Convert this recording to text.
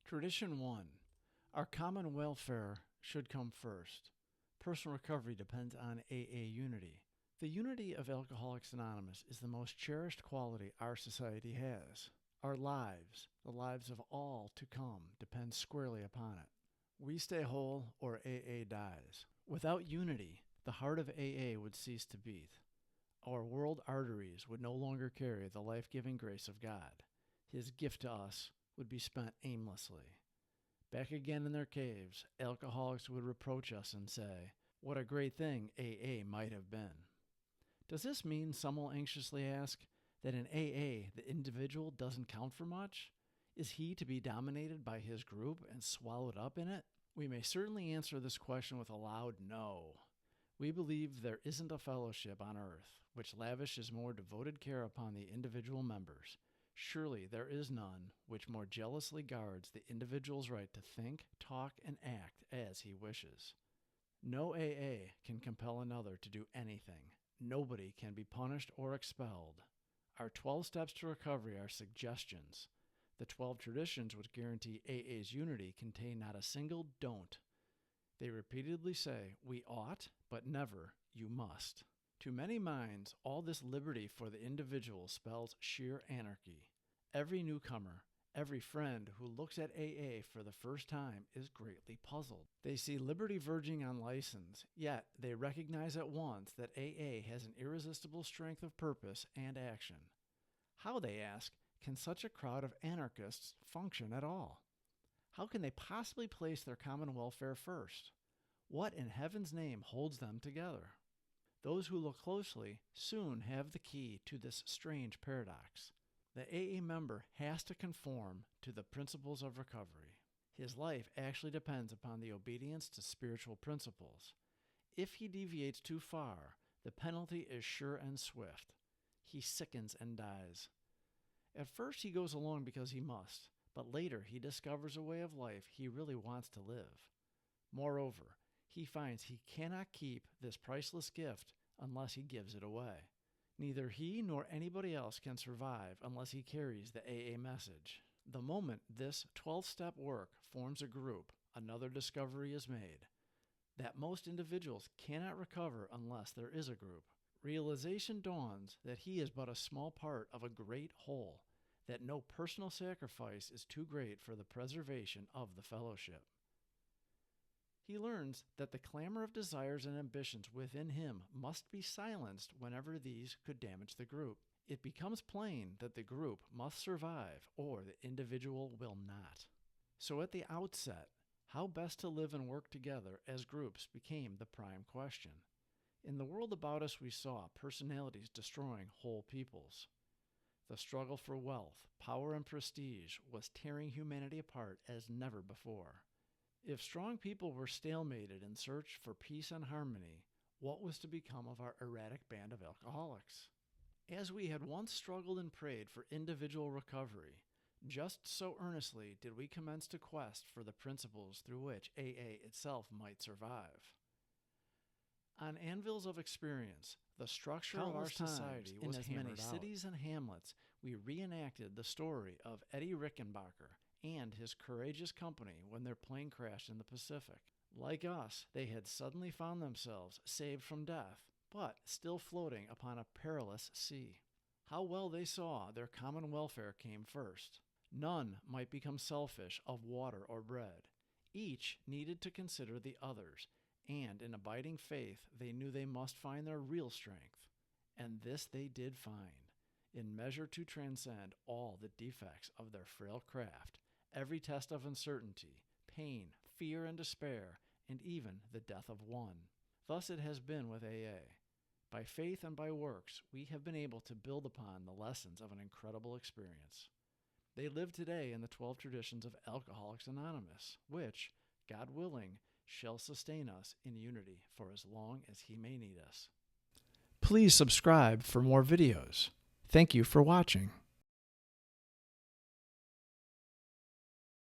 Tradition 1. Our common welfare should come first. Personal recovery depends on AA unity. The unity of Alcoholics Anonymous is the most cherished quality our society has. Our lives, the lives of all to come, depend squarely upon it. We stay whole or AA dies. Without unity, the heart of AA would cease to beat. Our world arteries would no longer carry the life-giving grace of God. His gift to us would be spent aimlessly. Back again in their caves, alcoholics would reproach us and say, "What a great thing AA might have been." Does this mean, some will anxiously ask, that in AA the individual doesn't count for much? Is he to be dominated by his group and swallowed up in it? We may certainly answer this question with a loud no. We believe there isn't a fellowship on earth which lavishes more devoted care upon the individual members. Surely there is none which more jealously guards the individual's right to think, talk, and act as he wishes. No AA can compel another to do anything. Nobody can be punished or expelled. Our 12 steps to recovery are suggestions. The 12 traditions which guarantee AA's unity contain not a single don't. They repeatedly say, "We ought," but never, "You must." To many minds, all this liberty for the individual spells sheer anarchy. Every newcomer, every friend who looks at AA for the first time is greatly puzzled. They see liberty verging on license, yet they recognize at once that AA has an irresistible strength of purpose and action. How, they ask, can such a crowd of anarchists function at all? How can they possibly place their common welfare first? What in heaven's name holds them together? Those who look closely soon have the key to this strange paradox. The AA member has to conform to the principles of recovery. His life actually depends upon the obedience to spiritual principles. If he deviates too far, the penalty is sure and swift. He sickens and dies. At first he goes along because he must, but later he discovers a way of life he really wants to live. Moreover, he finds he cannot keep this priceless gift unless he gives it away. Neither he nor anybody else can survive unless he carries the AA message. The moment this 12-step work forms a group, another discovery is made: that most individuals cannot recover unless there is a group. Realization dawns that he is but a small part of a great whole, that no personal sacrifice is too great for the preservation of the fellowship. He learns that the clamor of desires and ambitions within him must be silenced whenever these could damage the group. It becomes plain that the group must survive or the individual will not. So at the outset, how best to live and work together as groups became the prime question. In the world about us, we saw personalities destroying whole peoples. The struggle for wealth, power, and prestige was tearing humanity apart as never before. If strong people were stalemated in search for peace and harmony, what was to become of our erratic band of alcoholics? As we had once struggled and prayed for individual recovery, just so earnestly did we commence to quest for the principles through which AA itself might survive. On anvils of experience, the structure of our society was hammered out. In as many cities and hamlets, we reenacted the story of Eddie Rickenbacker and his courageous company when their plane crashed in the Pacific. Like us, they had suddenly found themselves saved from death, but still floating upon a perilous sea. How well they saw their common welfare came first. None might become selfish of water or bread. Each needed to consider the others, and in abiding faith they knew they must find their real strength. And this they did find, in measure to transcend all the defects of their frail craft, every test of uncertainty, pain, fear, and despair, and even the death of one. Thus it has been with AA. By faith and by works, we have been able to build upon the lessons of an incredible experience. They live today in the 12 traditions of Alcoholics Anonymous, which, God willing, shall sustain us in unity for as long as He may need us. Please subscribe for more videos. Thank you for watching.